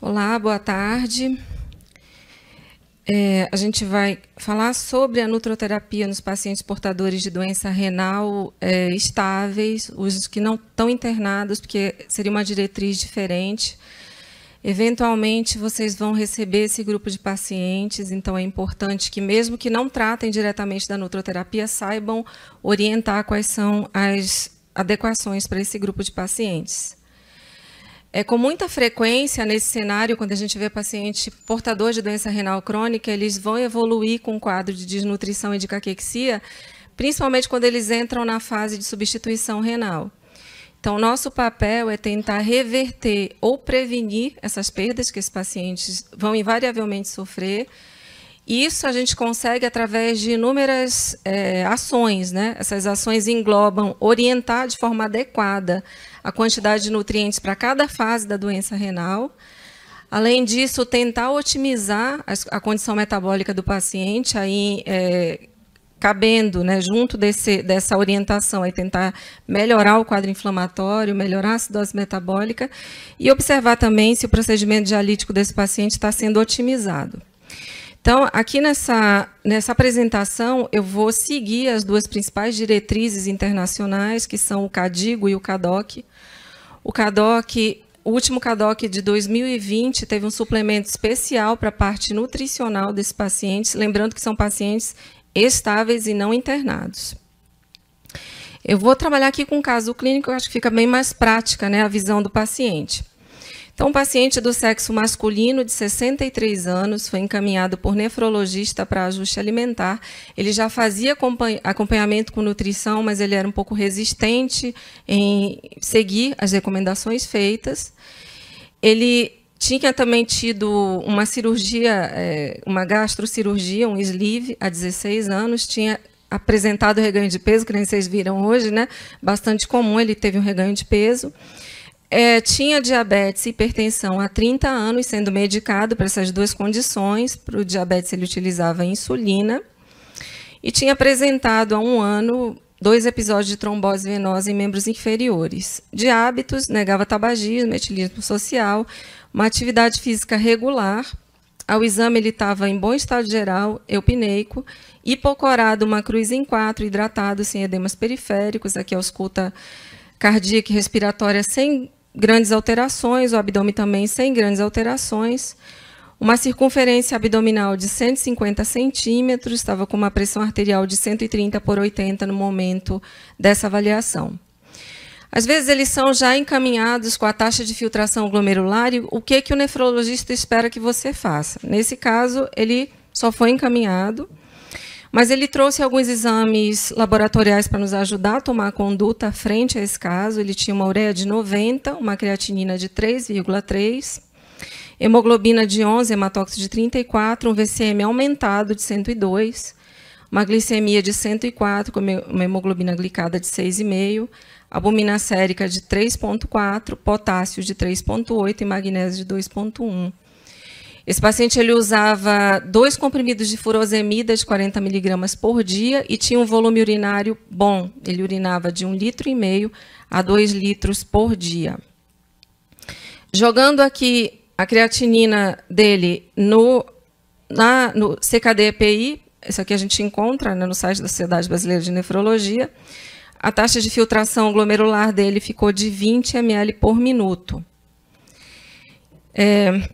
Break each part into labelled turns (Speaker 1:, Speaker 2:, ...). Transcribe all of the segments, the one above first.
Speaker 1: Olá, boa tarde. A gente vai falar sobre a nutroterapia nos pacientes portadores de doença renal estáveis, os que não estão internados, porque seria uma diretriz diferente. Eventualmente, vocês vão receber esse grupo de pacientes, então é importante que, mesmo que não tratem diretamente da nutroterapia, saibam orientar quais são as adequações para esse grupo de pacientes. Com muita frequência, nesse cenário, quando a gente vê paciente portador de doença renal crônica, eles vão evoluir com um quadro de desnutrição e de caquexia, principalmente quando eles entram na fase de substituição renal. Então, nosso papel é tentar reverter ou prevenir essas perdas que esses pacientes vão invariavelmente sofrer. Isso a gente consegue através de inúmeras ações, né? Essas ações englobam orientar de forma adequada a quantidade de nutrientes para cada fase da doença renal. Além disso, tentar otimizar a condição metabólica do paciente, aí cabendo, né, junto dessa orientação, aí tentar melhorar o quadro inflamatório, melhorar a acidose metabólica e observar também se o procedimento dialítico desse paciente está sendo otimizado. Então, aqui nessa apresentação, eu vou seguir as duas principais diretrizes internacionais, que são o CADIGO e o CADOC. O último CADOC de 2020 teve um suplemento especial para a parte nutricional desses pacientes, lembrando que são pacientes estáveis e não internados. Eu vou trabalhar aqui com um caso clínico, eu acho que fica bem mais prática, né, a visão do paciente. Então, um paciente do sexo masculino de 63 anos foi encaminhado por nefrologista para ajuste alimentar. Ele já fazia acompanhamento com nutrição, mas ele era um pouco resistente em seguir as recomendações feitas. Ele tinha também tido uma cirurgia, uma gastrocirurgia, um sleeve, há 16 anos, tinha apresentado reganho de peso, que nem vocês viram hoje, né? Bastante comum, ele teve um reganho de peso. Tinha diabetes e hipertensão há 30 anos, sendo medicado para essas duas condições. Para o diabetes, ele utilizava insulina. E tinha apresentado há 1 ano 2 episódios de trombose venosa em membros inferiores. De hábitos, negava tabagismo, etilismo social, uma atividade física regular. Ao exame, ele estava em bom estado geral, eupneico, hipocorado, uma cruz em 4, hidratado, sem edemas periféricos. Aqui a ausculta cardíaca e respiratória sem grandes alterações, o abdômen também sem grandes alterações, uma circunferência abdominal de 150 centímetros, estava com uma pressão arterial de 130/80 no momento dessa avaliação. Às vezes, eles são já encaminhados com a taxa de filtração glomerular, e o que o nefrologista espera que você faça? Nesse caso, ele só foi encaminhado, mas ele trouxe alguns exames laboratoriais para nos ajudar a tomar a conduta frente a esse caso. Ele tinha uma ureia de 90, uma creatinina de 3,3, hemoglobina de 11, hematócrito de 34, um VCM aumentado de 102, uma glicemia de 104, com uma hemoglobina glicada de 6,5, albumina sérica de 3,4, potássio de 3,8 e magnésio de 2,1. Esse paciente ele usava 2 comprimidos de furosemida de 40 mg por dia e tinha um volume urinário bom. Ele urinava de 1,5 litro a 2 litros por dia. Jogando aqui a creatinina dele no CKD-EPI, isso aqui a gente encontra, né, no site da Sociedade Brasileira de Nefrologia, a taxa de filtração glomerular dele ficou de 20 ml por minuto.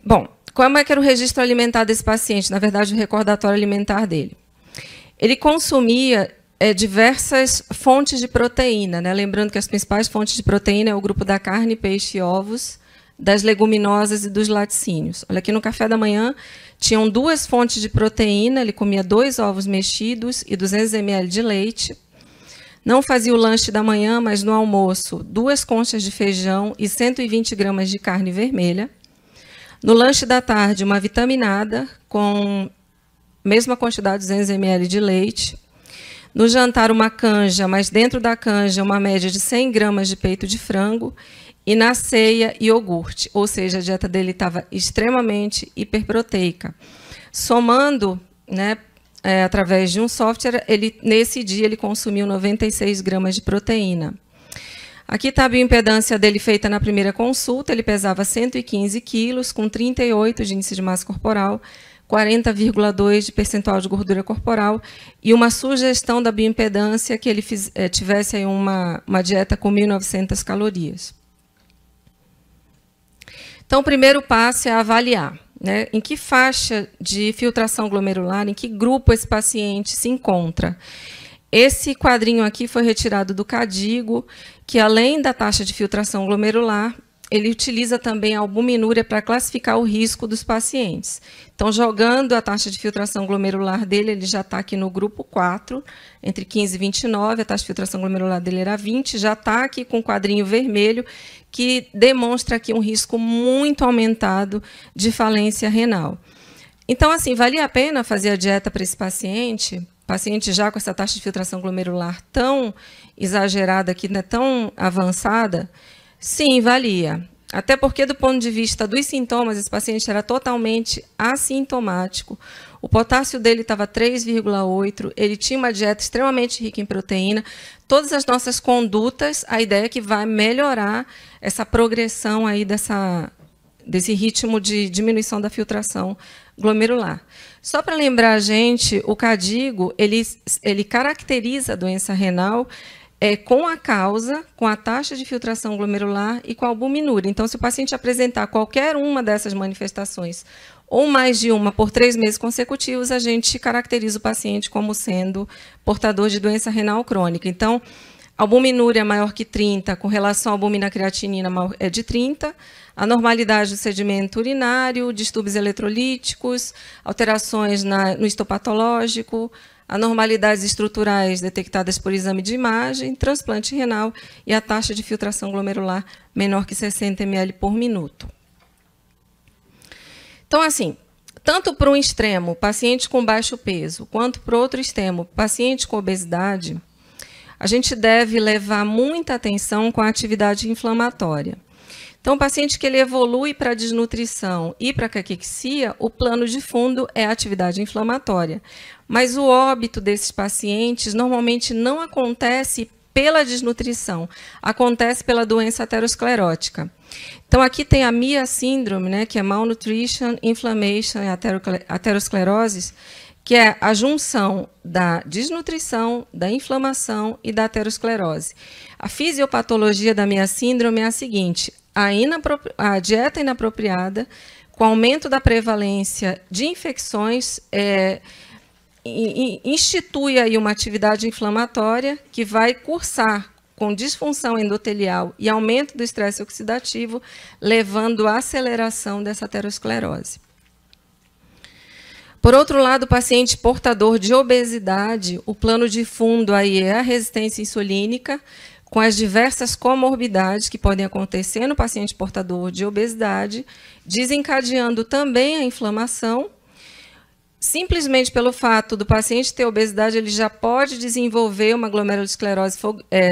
Speaker 1: Bom, como é que era o registro alimentar desse paciente? Na verdade, o recordatório alimentar dele. Ele consumia diversas fontes de proteína, né? Lembrando que as principais fontes de proteína é o grupo da carne, peixe e ovos, das leguminosas e dos laticínios. Olha, aqui no café da manhã tinham 2 fontes de proteína, ele comia 2 ovos mexidos e 200 ml de leite. Não fazia o lanche da manhã, mas no almoço, 2 conchas de feijão e 120 gramas de carne vermelha. No lanche da tarde, uma vitaminada com a mesma quantidade, 200 ml de leite. No jantar, uma canja, mas dentro da canja, uma média de 100 gramas de peito de frango. E na ceia, iogurte. Ou seja, a dieta dele estava extremamente hiperproteica. Somando, né, através de um software, nesse dia ele consumiu 96 gramas de proteína. Aqui está a bioimpedância dele feita na primeira consulta, ele pesava 115 quilos, com 38 de índice de massa corporal, 40,2 de percentual de gordura corporal, e uma sugestão da bioimpedância que ele tivesse aí uma dieta com 1.900 calorias. Então, o primeiro passo é avaliar, né, em que faixa de filtração glomerular, em que grupo esse paciente se encontra. Esse quadrinho aqui foi retirado do CADIGO, que além da taxa de filtração glomerular, ele utiliza também a albuminúria para classificar o risco dos pacientes. Então, jogando a taxa de filtração glomerular dele, ele já está aqui no grupo 4, entre 15 e 29, a taxa de filtração glomerular dele era 20, já está aqui com o quadrinho vermelho, que demonstra aqui um risco muito aumentado de falência renal. Então, assim, valia a pena fazer a dieta para esse paciente já com essa taxa de filtração glomerular tão exagerada aqui, né, tão avançada? Sim, valia. Até porque, do ponto de vista dos sintomas, esse paciente era totalmente assintomático. O potássio dele estava 3,8, ele tinha uma dieta extremamente rica em proteína. Todas as nossas condutas, a ideia é que vai melhorar essa progressão aí desse ritmo de diminuição da filtração glomerular. Só para lembrar a gente, o CADIGO, ele caracteriza a doença renal com a causa, com a taxa de filtração glomerular e com a albuminúria. Então, se o paciente apresentar qualquer uma dessas manifestações, ou mais de uma por 3 meses consecutivos, a gente caracteriza o paciente como sendo portador de doença renal crônica. Então, albuminúria maior que 30, com relação à albumina creatinina é de 30, a normalidade do sedimento urinário, distúrbios eletrolíticos, alterações no histopatológico, anormalidades estruturais detectadas por exame de imagem, transplante renal e a taxa de filtração glomerular menor que 60 ml por minuto. Então, assim, tanto para um extremo, paciente com baixo peso, quanto para o outro extremo, paciente com obesidade, a gente deve levar muita atenção com a atividade inflamatória. Então, o paciente que ele evolui para desnutrição e para caquexia, o plano de fundo é a atividade inflamatória. Mas o óbito desses pacientes normalmente não acontece pela desnutrição, acontece pela doença aterosclerótica. Então, aqui tem a MIA síndrome, né, que é Malnutrition, Inflammation e Aterosclerose, que é a junção da desnutrição, da inflamação e da aterosclerose. A fisiopatologia da MIA síndrome é a seguinte: a dieta inapropriada, com aumento da prevalência de infecções, institui aí uma atividade inflamatória que vai cursar com disfunção endotelial e aumento do estresse oxidativo, levando à aceleração dessa aterosclerose. Por outro lado, o paciente portador de obesidade, o plano de fundo aí é a resistência insulínica, com as diversas comorbidades que podem acontecer no paciente portador de obesidade, desencadeando também a inflamação. Simplesmente pelo fato do paciente ter obesidade, ele já pode desenvolver uma glomerulosclerose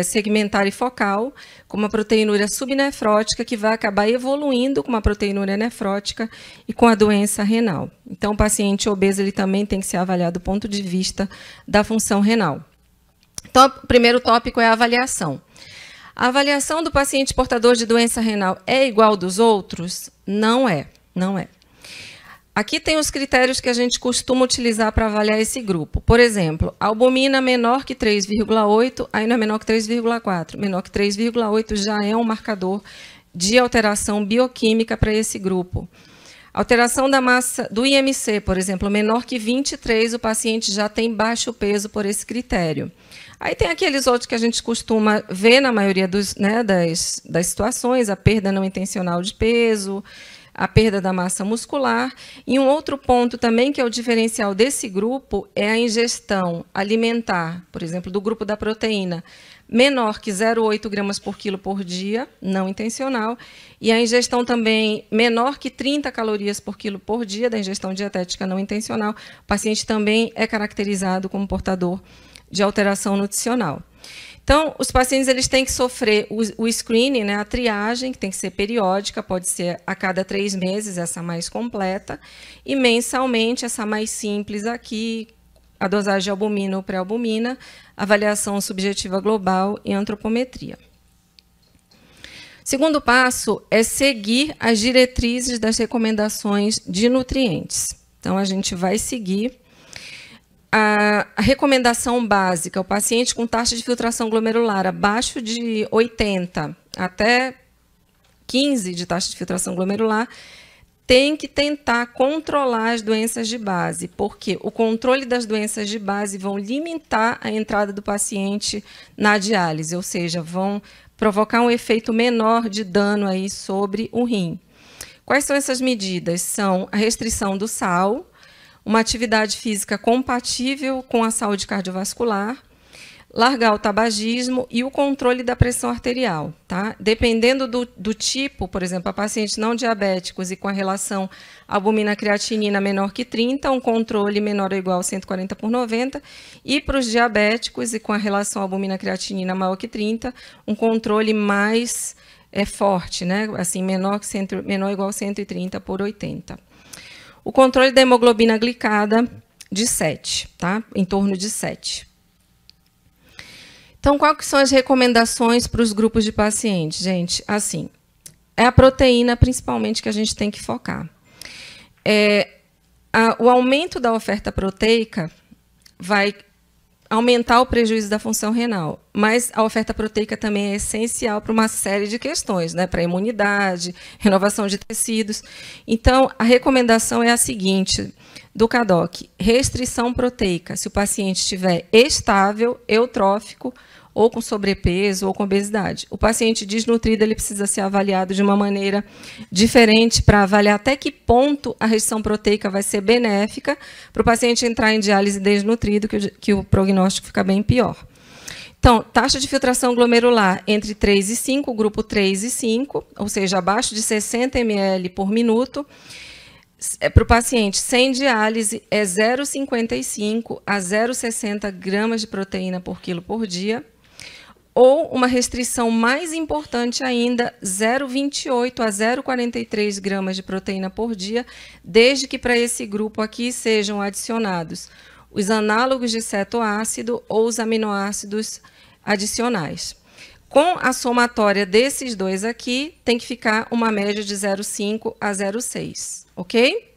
Speaker 1: segmentar e focal, com uma proteinúria subnefrótica, que vai acabar evoluindo com uma proteinúria nefrótica e com a doença renal. Então, o paciente obeso ele também tem que ser avaliado do ponto de vista da função renal. Então, o primeiro tópico é a avaliação. A avaliação do paciente portador de doença renal é igual dos outros? Não é, não é. Aqui tem os critérios que a gente costuma utilizar para avaliar esse grupo. Por exemplo, albumina menor que 3,8, ainda menor que 3,4. Menor que 3,8 já é um marcador de alteração bioquímica para esse grupo. Alteração da massa do IMC, por exemplo, menor que 23, o paciente já tem baixo peso por esse critério. Aí tem aqueles outros que a gente costuma ver na maioria das situações, a perda não intencional de peso, a perda da massa muscular. E um outro ponto também que é o diferencial desse grupo é a ingestão alimentar, por exemplo, do grupo da proteína, menor que 0,8 gramas por quilo por dia, não intencional, e a ingestão também menor que 30 calorias por quilo por dia, da ingestão dietética não intencional. O paciente também é caracterizado como portador de alteração nutricional. Então, os pacientes eles têm que sofrer o screening, né, a triagem, que tem que ser periódica, pode ser a cada 3 meses, essa mais completa, e mensalmente, essa mais simples aqui, a dosagem de albumina ou pré-albumina, avaliação subjetiva global e antropometria. Segundo passo é seguir as diretrizes das recomendações de nutrientes. Então, a gente vai seguir a recomendação básica. O paciente com taxa de filtração glomerular abaixo de 80 até 15 de taxa de filtração glomerular tem que tentar controlar as doenças de base, porque o controle das doenças de base vão limitar a entrada do paciente na diálise, ou seja, vão provocar um efeito menor de dano aí sobre o rim. Quais são essas medidas? São a restrição do sal, uma atividade física compatível com a saúde cardiovascular, largar o tabagismo e o controle da pressão arterial. Tá? Dependendo do tipo, por exemplo, a pacientes não diabéticos e com a relação albumina-creatinina menor que 30, um controle menor ou igual a 140/90, e para os diabéticos e com a relação albumina-creatinina maior que 30, um controle mais forte, né? Assim, menor ou igual a 130/80. O controle da hemoglobina glicada de 7, tá? Em torno de 7. Então, quais são as recomendações para os grupos de pacientes? Gente, assim, é a proteína principalmente que a gente tem que focar. O aumento da oferta proteica vai aumentar o prejuízo da função renal, mas a oferta proteica também é essencial para uma série de questões, né? Para a imunidade, renovação de tecidos. Então, a recomendação é a seguinte, do CADOC, restrição proteica, se o paciente estiver estável, eutrófico, ou com sobrepeso, ou com obesidade. O paciente desnutrido ele precisa ser avaliado de uma maneira diferente para avaliar até que ponto a restrição proteica vai ser benéfica para o paciente entrar em diálise desnutrido, que o prognóstico fica bem pior. Então, taxa de filtração glomerular entre 3 e 5, grupo 3 e 5, ou seja, abaixo de 60 ml por minuto. Para o paciente sem diálise, é 0,55 a 0,60 gramas de proteína por quilo por dia. Ou uma restrição mais importante ainda, 0,28 a 0,43 gramas de proteína por dia, desde que para esse grupo aqui sejam adicionados os análogos de cetoácido ou os aminoácidos adicionais. Com a somatória desses dois aqui, tem que ficar uma média de 0,5 a 0,6, ok?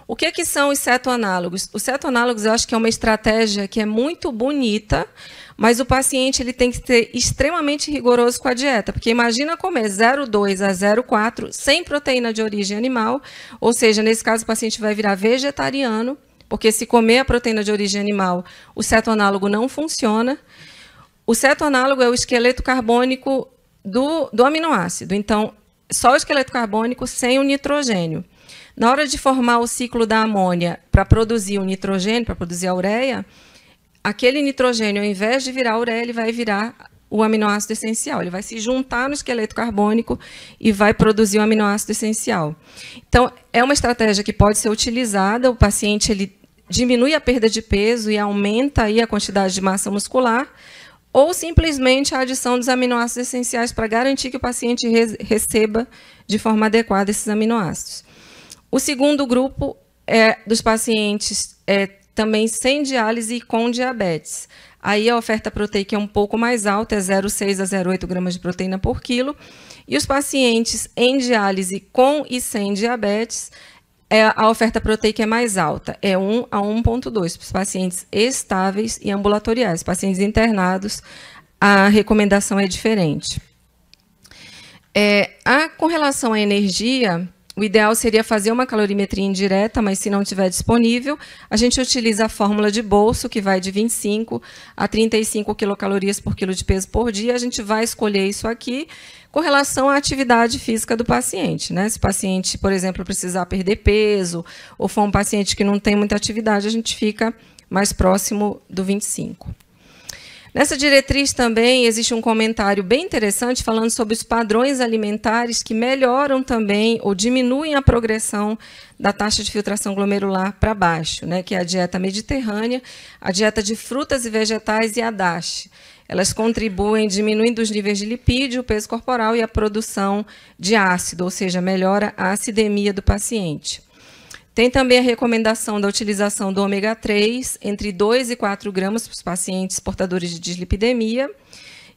Speaker 1: O que são os cetoanálogos? Os cetoanálogos eu acho que é uma estratégia que é muito bonita, mas o paciente ele tem que ser extremamente rigoroso com a dieta, porque imagina comer 0,2 a 0,4 sem proteína de origem animal, ou seja, nesse caso o paciente vai virar vegetariano, porque se comer a proteína de origem animal, o cetoanálogo não funciona. O cetoanálogo é o esqueleto carbônico do aminoácido, então só o esqueleto carbônico sem o nitrogênio. Na hora de formar o ciclo da amônia para produzir o nitrogênio, para produzir a ureia, aquele nitrogênio, ao invés de virar ureia, ele vai virar o aminoácido essencial. Ele vai se juntar no esqueleto carbônico e vai produzir o aminoácido essencial. Então, é uma estratégia que pode ser utilizada. O paciente ele diminui a perda de peso e aumenta aí a quantidade de massa muscular, ou simplesmente a adição dos aminoácidos essenciais para garantir que o paciente receba de forma adequada esses aminoácidos. O segundo grupo é dos pacientes também sem diálise e com diabetes. Aí a oferta proteica é um pouco mais alta, é 0,6 a 0,8 gramas de proteína por quilo. E os pacientes em diálise com e sem diabetes, a oferta proteica é mais alta, é 1 a 1,2 para os pacientes estáveis e ambulatoriais. Pacientes internados, a recomendação é diferente. Com relação à energia, o ideal seria fazer uma calorimetria indireta, mas se não estiver disponível, a gente utiliza a fórmula de bolso, que vai de 25 a 35 quilocalorias por quilo de peso por dia. A gente vai escolher isso aqui com relação à atividade física do paciente, né? Se o paciente, por exemplo, precisar perder peso, ou for um paciente que não tem muita atividade, a gente fica mais próximo do 25. Nessa diretriz também existe um comentário bem interessante falando sobre os padrões alimentares que melhoram também ou diminuem a progressão da taxa de filtração glomerular para baixo, né, que é a dieta mediterrânea, a dieta de frutas e vegetais e a DASH. Elas contribuem diminuindo os níveis de lipídio, o peso corporal e a produção de ácido, ou seja, melhora a acidemia do paciente. Tem também a recomendação da utilização do ômega 3 entre 2 e 4 gramas para os pacientes portadores de dislipidemia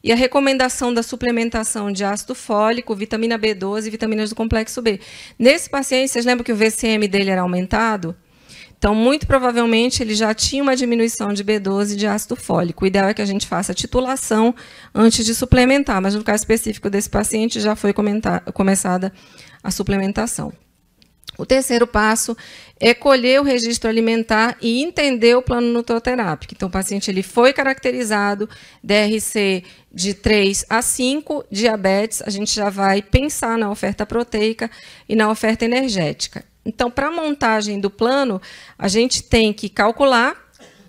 Speaker 1: e a recomendação da suplementação de ácido fólico, vitamina B12 e vitaminas do complexo B. Nesse paciente, vocês lembram que o VCM dele era aumentado? Então, muito provavelmente, ele já tinha uma diminuição de B12 e de ácido fólico. O ideal é que a gente faça a titulação antes de suplementar, mas no caso específico desse paciente, já foi começada a suplementação. O terceiro passo é colher o registro alimentar e entender o plano nutroterápico. Então, o paciente ele foi caracterizado, DRC de 3 a 5, diabetes, a gente já vai pensar na oferta proteica e na oferta energética. Então, para a montagem do plano, a gente tem que calcular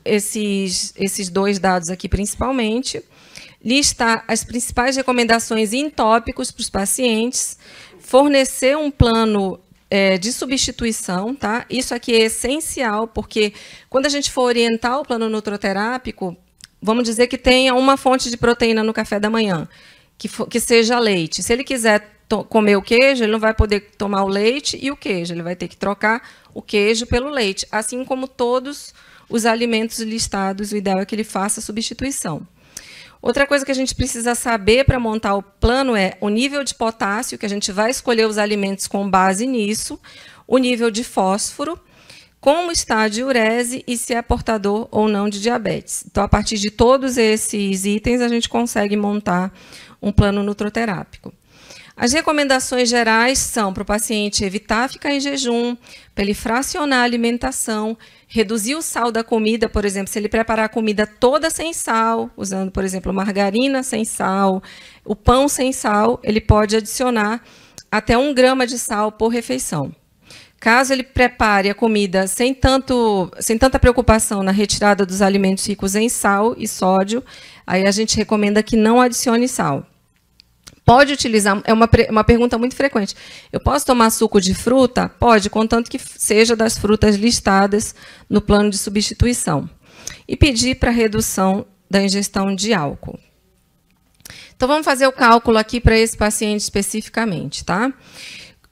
Speaker 1: esses dois dados aqui, principalmente, listar as principais recomendações em tópicos para os pacientes, fornecer um plano de substituição, tá? Isso aqui é essencial, porque quando a gente for orientar o plano nutroterápico, vamos dizer que tenha uma fonte de proteína no café da manhã, que seja leite. Se ele quiser comer o queijo, ele não vai poder tomar o leite e o queijo, ele vai ter que trocar o queijo pelo leite, assim como todos os alimentos listados, o ideal é que ele faça a substituição. Outra coisa que a gente precisa saber para montar o plano é o nível de potássio, que a gente vai escolher os alimentos com base nisso, o nível de fósforo, como está a diurese e se é portador ou não de diabetes. Então, a partir de todos esses itens, a gente consegue montar um plano nutroterápico. As recomendações gerais são para o paciente evitar ficar em jejum, para ele fracionar a alimentação, reduzir o sal da comida, por exemplo, se ele preparar a comida toda sem sal, usando, por exemplo, margarina sem sal, o pão sem sal, ele pode adicionar até 1 grama de sal por refeição. Caso ele prepare a comida sem tanta preocupação na retirada dos alimentos ricos em sal e sódio, aí a gente recomenda que não adicione sal. Pode utilizar, é uma pergunta muito frequente. Eu posso tomar suco de fruta? Pode, contanto que seja das frutas listadas no plano de substituição. E pedir para redução da ingestão de álcool. Então, vamos fazer o cálculo aqui para esse paciente especificamente, tá?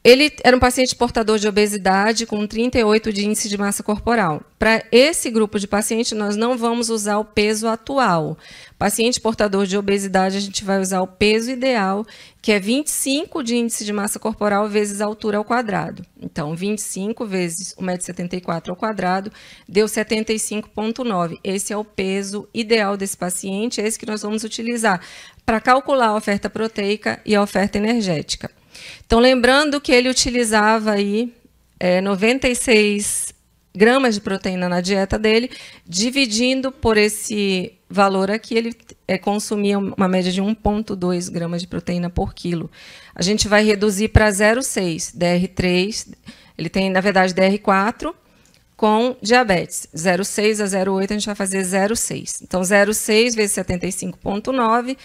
Speaker 1: Ele era um paciente portador de obesidade com 38 de índice de massa corporal. Para esse grupo de paciente, nós não vamos usar o peso atual. Paciente portador de obesidade, a gente vai usar o peso ideal, que é 25 de índice de massa corporal vezes a altura ao quadrado. Então, 25 vezes 1,74 m ao quadrado, deu 75,9. Esse é o peso ideal desse paciente, é esse que nós vamos utilizar para calcular a oferta proteica e a oferta energética. Então, lembrando que ele utilizava aí 96 gramas de proteína na dieta dele, dividindo por esse valor aqui, ele consumia uma média de 1,2 gramas de proteína por quilo. A gente vai reduzir para 0,6, DR3, ele tem, na verdade, DR4, com diabetes. 0,6 a 0,8, a gente vai fazer 0,6. Então, 0,6 vezes 75,9,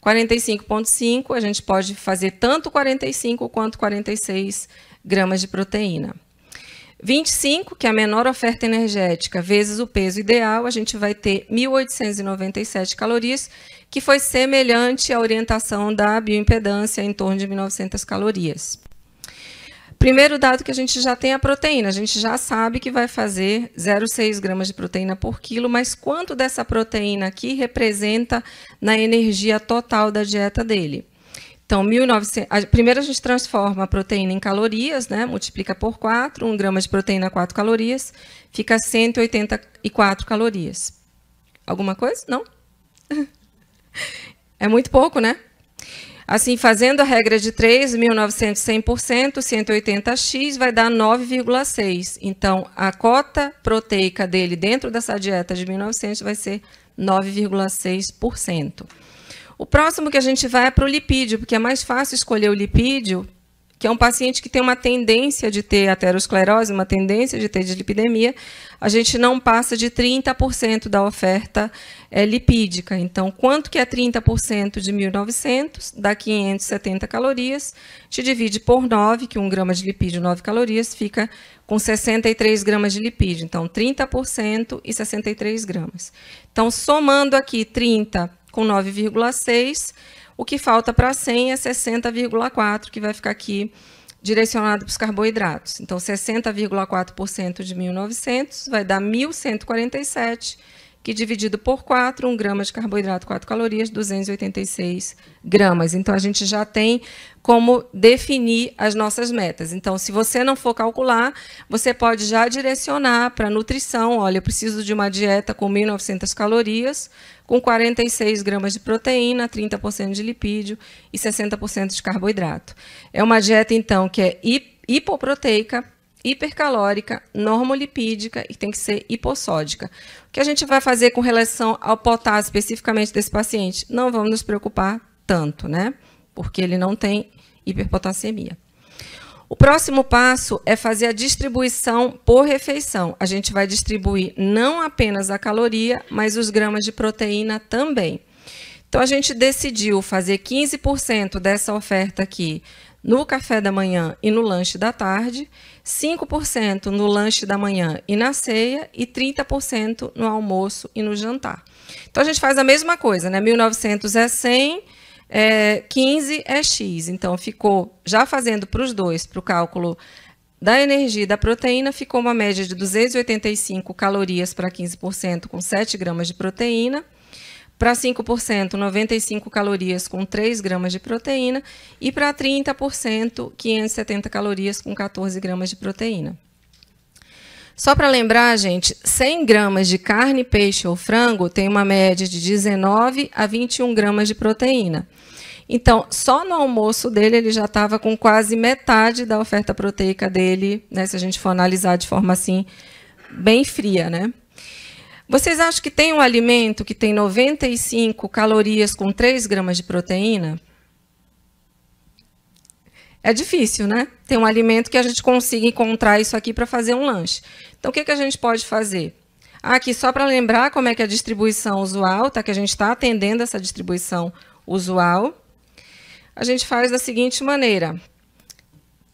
Speaker 1: 45,5, a gente pode fazer tanto 45 quanto 46 gramas de proteína. 25, que é a menor oferta energética, vezes o peso ideal, a gente vai ter 1.897 calorias, que foi semelhante à orientação da bioimpedância, em torno de 1.900 calorias. Primeiro dado que a gente já tem a proteína, a gente já sabe que vai fazer 0,6 gramas de proteína por quilo, mas quanto dessa proteína aqui representa na energia total da dieta dele? Então, primeiro a gente transforma a proteína em calorias, né? Multiplica por 4, 1 grama de proteína, 4 calorias, fica 184 calorias. Alguma coisa? Não? É muito pouco, né? Assim, fazendo a regra de 3, 1.900, 100%, 180x, vai dar 9,6. Então, a cota proteica dele dentro dessa dieta de 1.900 vai ser 9,6%. O próximo que a gente vai é para o lipídio, porque é mais fácil escolher o lipídio, que é um paciente que tem uma tendência de ter aterosclerose, uma tendência de ter dislipidemia, a gente não passa de 30% da oferta lipídica. Então, quanto que é 30% de 1.900? Dá 570 calorias, te divide por 9, que 1 grama de lipídio, 9 calorias, fica com 63 gramas de lipídio. Então, 30% e 63 gramas. Então, somando aqui 30 com 9,6, o que falta para 100 é 60,4, que vai ficar aqui direcionado para os carboidratos. Então, 60,4% de 1.900 vai dar 1.147, que dividido por 4, 1 grama de carboidrato, 4 calorias, 286 gramas. Então, a gente já tem como definir as nossas metas. Então, se você não for calcular, você pode já direcionar para a nutrição. Olha, eu preciso de uma dieta com 1.900 calorias, com 46 gramas de proteína, 30% de lipídio e 60% de carboidrato. É uma dieta, então, que é hipoproteica, hipercalórica, normolipídica e tem que ser hipossódica. O que a gente vai fazer com relação ao potássio especificamente desse paciente? Não vamos nos preocupar tanto, né? Porque ele não tem hiperpotassemia. O próximo passo é fazer a distribuição por refeição. A gente vai distribuir não apenas a caloria, mas os gramas de proteína também. Então, a gente decidiu fazer 15% dessa oferta aqui no café da manhã e no lanche da tarde, 5% no lanche da manhã e na ceia e 30% no almoço e no jantar. Então, a gente faz a mesma coisa, né? 1.900 é 100, 15 é X. Então, ficou, já fazendo para os dois, para o cálculo da energia e da proteína, ficou uma média de 285 calorias para 15% com 7 gramas de proteína. Para 5%, 95 calorias com 3 gramas de proteína. E para 30%, 570 calorias com 14 gramas de proteína. Só para lembrar, gente, 100 gramas de carne, peixe ou frango tem uma média de 19 a 21 gramas de proteína. Então, só no almoço dele, ele já estava com quase metade da oferta proteica dele, né, se a gente for analisar de forma assim, bem fria, né? Vocês acham que tem um alimento que tem 95 calorias com 3 gramas de proteína? É difícil, né? Tem um alimento que a gente consiga encontrar isso aqui para fazer um lanche. Então, o que a gente pode fazer? Aqui, só para lembrar como é que é a distribuição usual, tá? Que a gente está atendendo essa distribuição usual. A gente faz da seguinte maneira.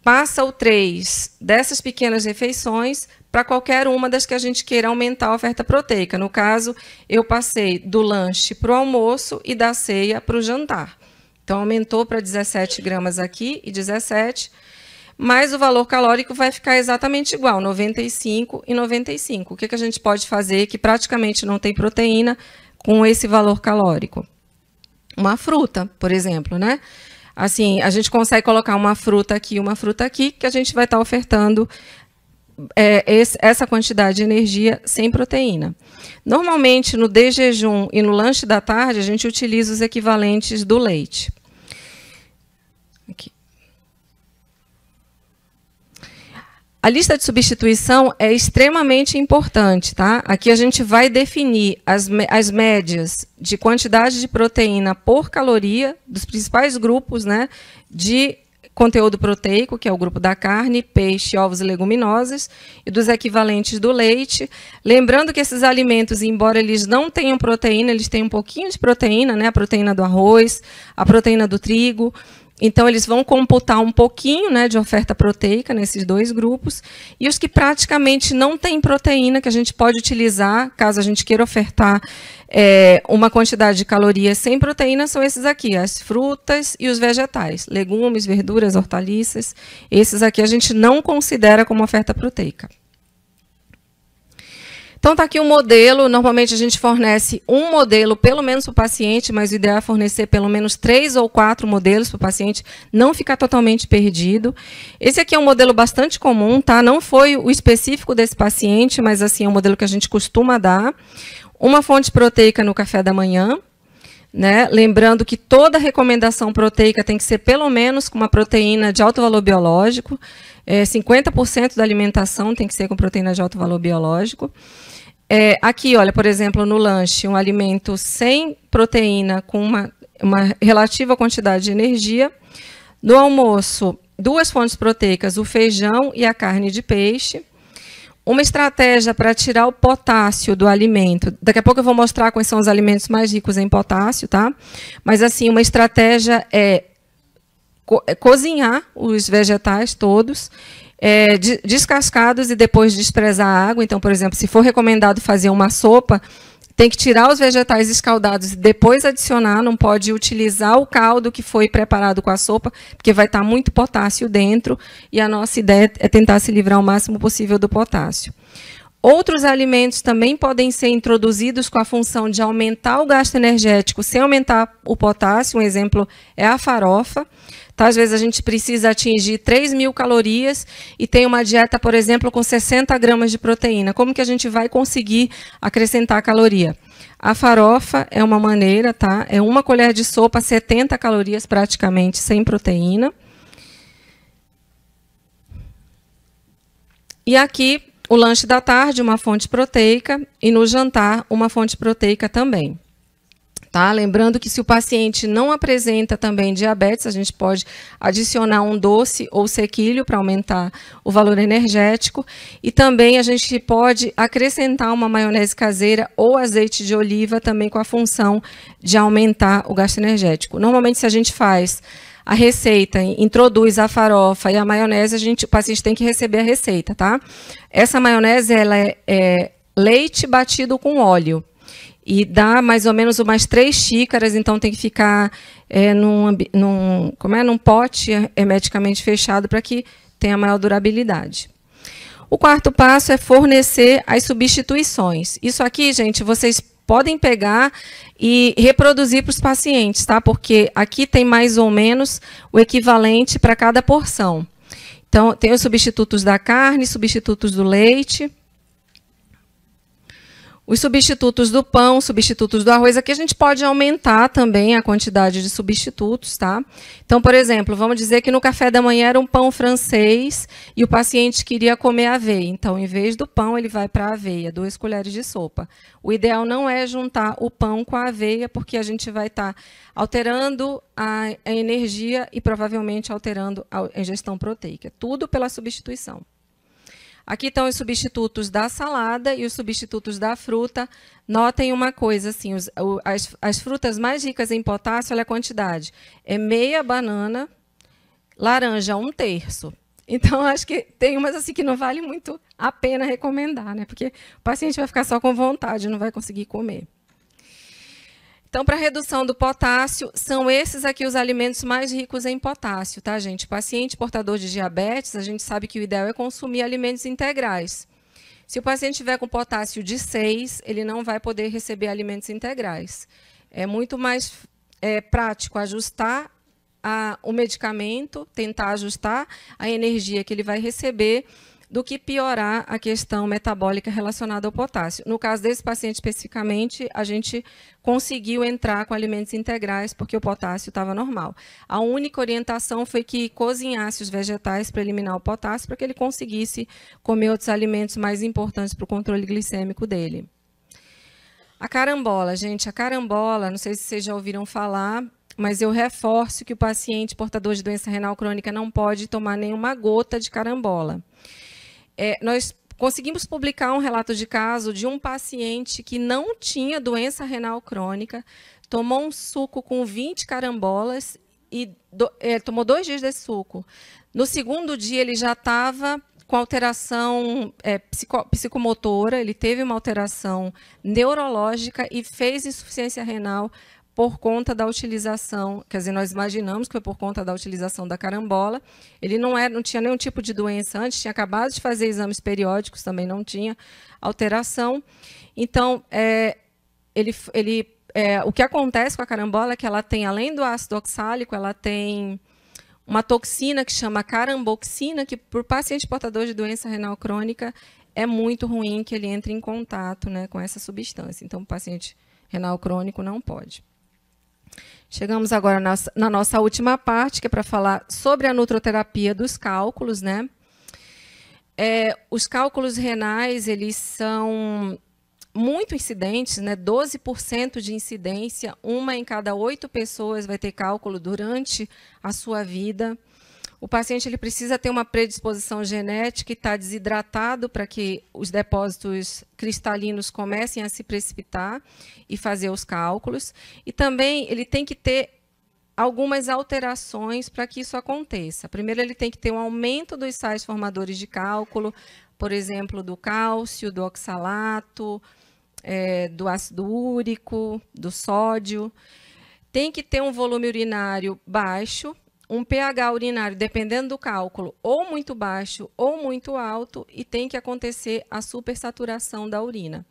Speaker 1: Passa o 3 dessas pequenas refeições para qualquer uma das que a gente queira aumentar a oferta proteica. No caso, eu passei do lanche para o almoço e da ceia para o jantar. Então, aumentou para 17 gramas aqui e 17, mas o valor calórico vai ficar exatamente igual, 95 e 95. O que a gente pode fazer que praticamente não tem proteína com esse valor calórico? Uma fruta, por exemplo, né? Assim, a gente consegue colocar uma fruta aqui, que a gente vai estar ofertando essa quantidade de energia sem proteína. Normalmente, no de jejum e no lanche da tarde, a gente utiliza os equivalentes do leite. Aqui. A lista de substituição é extremamente importante, tá? Aqui a gente vai definir as médias de quantidade de proteína por caloria dos principais grupos, né, de conteúdo proteico, que é o grupo da carne, peixe, ovos e leguminosas, e dos equivalentes do leite. Lembrando que esses alimentos, embora eles não tenham proteína, eles têm um pouquinho de proteína, né? A proteína do arroz, a proteína do trigo. Então, eles vão computar um pouquinho, né, de oferta proteica nesses dois grupos. E os que praticamente não têm proteína, que a gente pode utilizar, caso a gente queira ofertar uma quantidade de calorias sem proteína, são esses aqui, as frutas e os vegetais, legumes, verduras, hortaliças. Esses aqui a gente não considera como oferta proteica. Então, está aqui um modelo. Normalmente, a gente fornece um modelo, pelo menos para o paciente, mas o ideal é fornecer pelo menos 3 ou 4 modelos para o paciente não ficar totalmente perdido. Esse aqui é um modelo bastante comum, tá? Não foi o específico desse paciente, mas assim, é um modelo que a gente costuma dar. Uma fonte proteica no café da manhã, né? Lembrando que toda recomendação proteica tem que ser pelo menos com uma proteína de alto valor biológico. 50% da alimentação tem que ser com proteína de alto valor biológico. Aqui, olha, por exemplo, no lanche, um alimento sem proteína com uma relativa quantidade de energia. No almoço, 2 fontes proteicas, o feijão e a carne de peixe. Uma estratégia para tirar o potássio do alimento. Daqui a pouco eu vou mostrar quais são os alimentos mais ricos em potássio, tá? Mas, assim, uma estratégia é cozinhar os vegetais todos, descascados e depois desprezar a água. Então, por exemplo, se for recomendado fazer uma sopa, tem que tirar os vegetais escaldados e depois adicionar, não pode utilizar o caldo que foi preparado com a sopa, porque vai estar muito potássio dentro, e a nossa ideia é tentar se livrar o máximo possível do potássio. Outros alimentos também podem ser introduzidos com a função de aumentar o gasto energético sem aumentar o potássio. Um exemplo é a farofa. Tá? Às vezes a gente precisa atingir 3.000 calorias e tem uma dieta, por exemplo, com 60 gramas de proteína. Como que a gente vai conseguir acrescentar caloria? A farofa é uma maneira, tá? É uma colher de sopa, 70 calorias praticamente, sem proteína. E aqui, o lanche da tarde, uma fonte proteica, e no jantar, uma fonte proteica também. Tá? Lembrando que se o paciente não apresenta também diabetes, a gente pode adicionar um doce ou sequilho para aumentar o valor energético. E também a gente pode acrescentar uma maionese caseira ou azeite de oliva também com a função de aumentar o gasto energético. Normalmente, se a gente faz a receita, introduz a farofa e a maionese, o paciente tem que receber a receita, tá? Essa maionese ela é leite batido com óleo. E dá mais ou menos umas 3 xícaras, então tem que ficar num pote hermeticamente fechado para que tenha maior durabilidade. O quarto passo é fornecer as substituições. Isso aqui, gente, vocês podem pegar e reproduzir para os pacientes, tá? Porque aqui tem mais ou menos o equivalente para cada porção. Então, tem os substitutos da carne, substitutos do leite, os substitutos do pão, substitutos do arroz. Aqui a gente pode aumentar também a quantidade de substitutos, tá? Então, por exemplo, vamos dizer que no café da manhã era um pão francês e o paciente queria comer aveia. Então, em vez do pão, ele vai para a aveia, 2 colheres de sopa. O ideal não é juntar o pão com a aveia, porque a gente vai estar alterando a energia e provavelmente alterando a ingestão proteica. Tudo pela substituição. Aqui estão os substitutos da salada e os substitutos da fruta. Notem uma coisa, assim, as frutas mais ricas em potássio, olha a quantidade. É meia banana, laranja, 1/3. Então, acho que tem umas assim que não vale muito a pena recomendar, né? Porque o paciente vai ficar só com vontade, não vai conseguir comer. Então, para redução do potássio, são esses aqui os alimentos mais ricos em potássio, tá, gente? O paciente portador de diabetes, a gente sabe que o ideal é consumir alimentos integrais. Se o paciente tiver com potássio de 6, ele não vai poder receber alimentos integrais. É muito mais prático ajustar o medicamento, tentar ajustar a energia que ele vai receber, do que piorar a questão metabólica relacionada ao potássio. No caso desse paciente especificamente, a gente conseguiu entrar com alimentos integrais porque o potássio estava normal. A única orientação foi que cozinhasse os vegetais para eliminar o potássio, para que ele conseguisse comer outros alimentos mais importantes para o controle glicêmico dele. A carambola, gente, a carambola, não sei se vocês já ouviram falar, mas eu reforço que o paciente portador de doença renal crônica não pode tomar nenhuma gota de carambola. Nós conseguimos publicar um relato de caso de um paciente que não tinha doença renal crônica, tomou um suco com 20 carambolas e tomou 2 dias desse suco. No segundo dia, ele já estava com alteração psicomotora, ele teve uma alteração neurológica e fez insuficiência renal por conta da utilização, quer dizer, nós imaginamos que foi por conta da utilização da carambola. Ele não tinha nenhum tipo de doença antes, tinha acabado de fazer exames periódicos, também não tinha alteração. Então, o que acontece com a carambola é que ela tem, além do ácido oxálico, ela tem uma toxina que chama caramboxina, que para o paciente portador de doença renal crônica é muito ruim que ele entre em contato, né, com essa substância. Então, o paciente renal crônico não pode. Chegamos agora na nossa última parte, que é para falar sobre a nutroterapia dos cálculos, né? Os cálculos renais, eles são muito incidentes, né? 12% de incidência, 1 em cada 8 pessoas vai ter cálculo durante a sua vida. O paciente ele precisa ter uma predisposição genética e estar desidratado para que os depósitos cristalinos comecem a se precipitar e fazer os cálculos. E também ele tem que ter algumas alterações para que isso aconteça. Primeiro, ele tem que ter um aumento dos sais formadores de cálculo, por exemplo, do cálcio, do oxalato, do ácido úrico, do sódio. Tem que ter um volume urinário baixo. um pH urinário, dependendo do cálculo, ou muito baixo ou muito alto, e tem que acontecer a supersaturação da urina.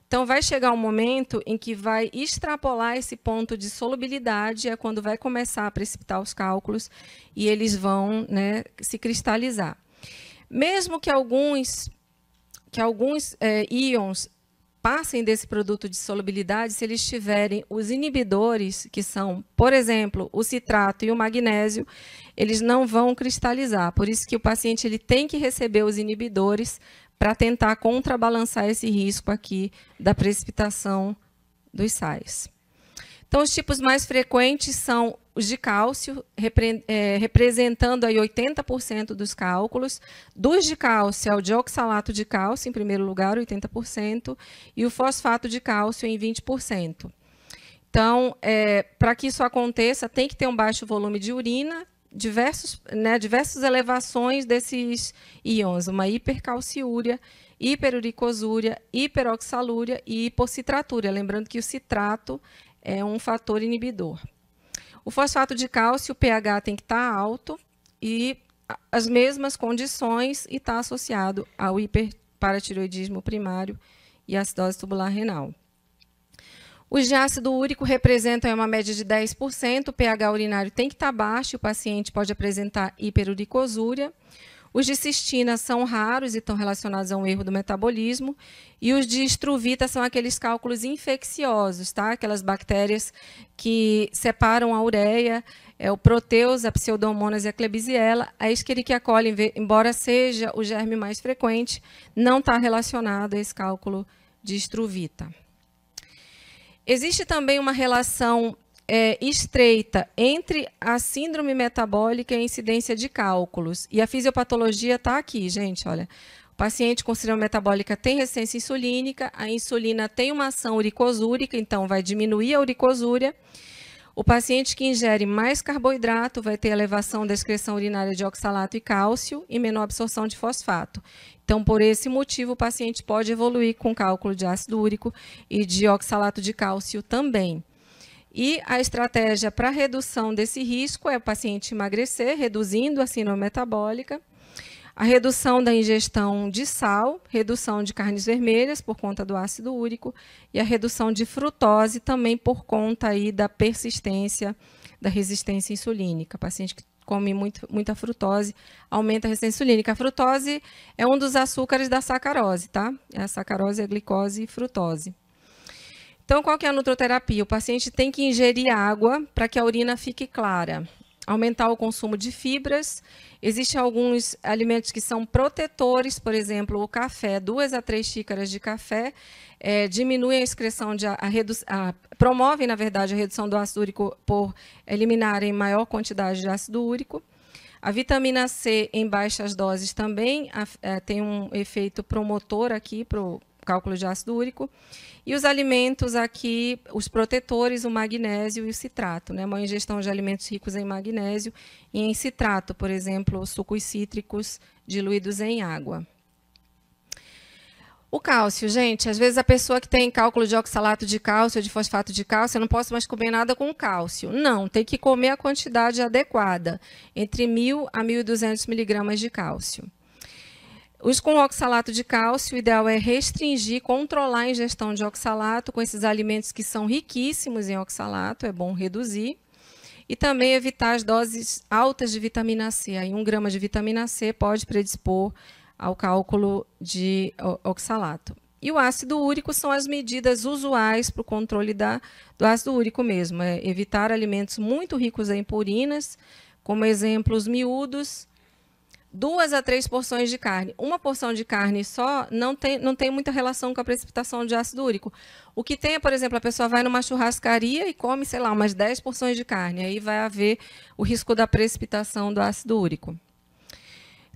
Speaker 1: Então, vai chegar um momento em que vai extrapolar esse ponto de solubilidade, é quando vai começar a precipitar os cálculos e eles vão, né, se cristalizar. Mesmo que alguns íons passem desse produto de solubilidade, se eles tiverem os inibidores, que são, por exemplo, o citrato e o magnésio, eles não vão cristalizar. Por isso que o paciente ele tem que receber os inibidores para tentar contrabalançar esse risco aqui da precipitação dos sais. Então, os tipos mais frequentes são os de cálcio, representando aí 80% dos cálculos. Dos de cálcio é o dioxalato de cálcio, em primeiro lugar, 80%, e o fosfato de cálcio em 20%. Então, para que isso aconteça, tem que ter um baixo volume de urina, diversas elevações desses íons, uma hipercalciúria, hiperuricosúria, hiperoxalúria e hipocitratúria. Lembrando que o citrato é um fator inibidor. O fosfato de cálcio, o pH tem que estar alto e as mesmas condições e está associado ao hiperparatiroidismo primário e acidose tubular renal. Os de ácido úrico representam uma média de 10%, o pH urinário tem que estar baixo, o paciente pode apresentar hiperuricosúria. Os de cistina são raros e estão relacionados a um erro do metabolismo. E os de estruvita são aqueles cálculos infecciosos, tá? Aquelas bactérias que separam a ureia, o Proteus, a Pseudomonas e a Klebsiella. A Escherichia coli, embora seja o germe mais frequente, não está relacionado a esse cálculo de estruvita. Existe também uma relação estreita entre a síndrome metabólica e a incidência de cálculos. E a fisiopatologia está aqui, gente, olha. O paciente com síndrome metabólica tem resistência insulínica, a insulina tem uma ação uricosúrica, então vai diminuir a uricosúria. O paciente que ingere mais carboidrato vai ter elevação da excreção urinária de oxalato e cálcio e menor absorção de fosfato. Então, por esse motivo, o paciente pode evoluir com cálculo de ácido úrico e de oxalato de cálcio também. E a estratégia para redução desse risco é o paciente emagrecer, reduzindo a síndrome metabólica, a redução da ingestão de sal, redução de carnes vermelhas por conta do ácido úrico e a redução de frutose também por conta aí da persistência da resistência insulínica. O paciente que come muita frutose aumenta a resistência insulínica. A frutose é um dos açúcares da sacarose, tá? A sacarose, a glicose e frutose. Então, qual que é a nutroterapia? O paciente tem que ingerir água para que a urina fique clara. Aumentar o consumo de fibras. Existem alguns alimentos que são protetores, por exemplo, o café, 2 a 3 xícaras de café, diminuem a excreção, promovem, na verdade, a redução do ácido úrico por eliminarem maior quantidade de ácido úrico. A vitamina C em baixas doses também tem um efeito promotor aqui para o cálculo de ácido úrico. E os alimentos aqui, os protetores, o magnésio e o citrato, né? Uma ingestão de alimentos ricos em magnésio e em citrato, por exemplo, sucos cítricos diluídos em água. O cálcio, gente, às vezes a pessoa que tem cálculo de oxalato de cálcio, de fosfato de cálcio, eu não posso mais comer nada com cálcio. Não, tem que comer a quantidade adequada, entre 1.000 a 1.200 miligramas de cálcio. Os com oxalato de cálcio, o ideal é restringir, controlar a ingestão de oxalato com esses alimentos que são riquíssimos em oxalato, é bom reduzir. E também evitar as doses altas de vitamina C. Aí 1 grama de vitamina C pode predispor ao cálculo de oxalato. E o ácido úrico são as medidas usuais para o controle do ácido úrico mesmo. É evitar alimentos muito ricos em purinas, como exemplos miúdos, 2 a 3 porções de carne. Uma porção de carne só não tem muita relação com a precipitação de ácido úrico. O que tem é, por exemplo, a pessoa vai numa churrascaria e come, sei lá, umas 10 porções de carne. Aí vai haver o risco da precipitação do ácido úrico.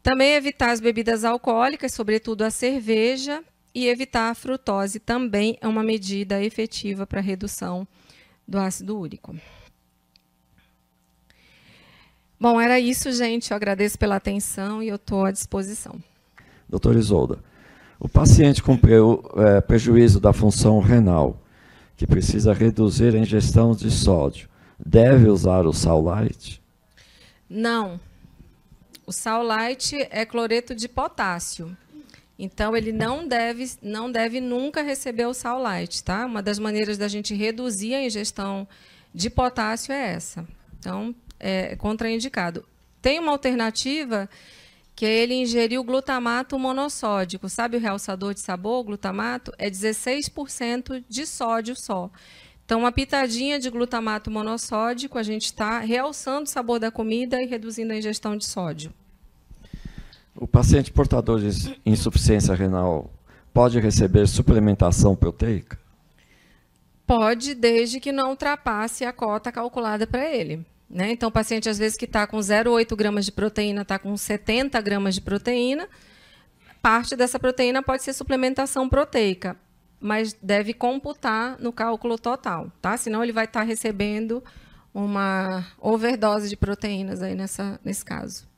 Speaker 1: Também evitar as bebidas alcoólicas, sobretudo a cerveja, e evitar a frutose também é uma medida efetiva para a redução do ácido úrico. Bom, era isso, gente. Eu agradeço pela atenção e eu estou à disposição.
Speaker 2: Doutora Isolda, o paciente com prejuízo da função renal, que precisa reduzir a ingestão de sódio, deve usar o sal light?
Speaker 1: Não. O sal light é cloreto de potássio. Então, ele não deve nunca receber o sal light, tá? Uma das maneiras da gente reduzir a ingestão de potássio é essa. Então, é contraindicado. Tem uma alternativa, que é ele ingerir o glutamato monossódico. Sabe o realçador de sabor, o glutamato? É 16% de sódio só. Então, uma pitadinha de glutamato monossódico, a gente está realçando o sabor da comida e reduzindo a ingestão de sódio.
Speaker 2: O paciente portador de insuficiência renal pode receber suplementação proteica?
Speaker 1: Pode, desde que não ultrapasse a cota calculada para ele. Né? Então, o paciente, às vezes, que está com 0,8 gramas de proteína, está com 70 gramas de proteína, parte dessa proteína pode ser suplementação proteica, mas deve computar no cálculo total, tá? Senão ele vai estar recebendo uma overdose de proteínas aí nesse caso.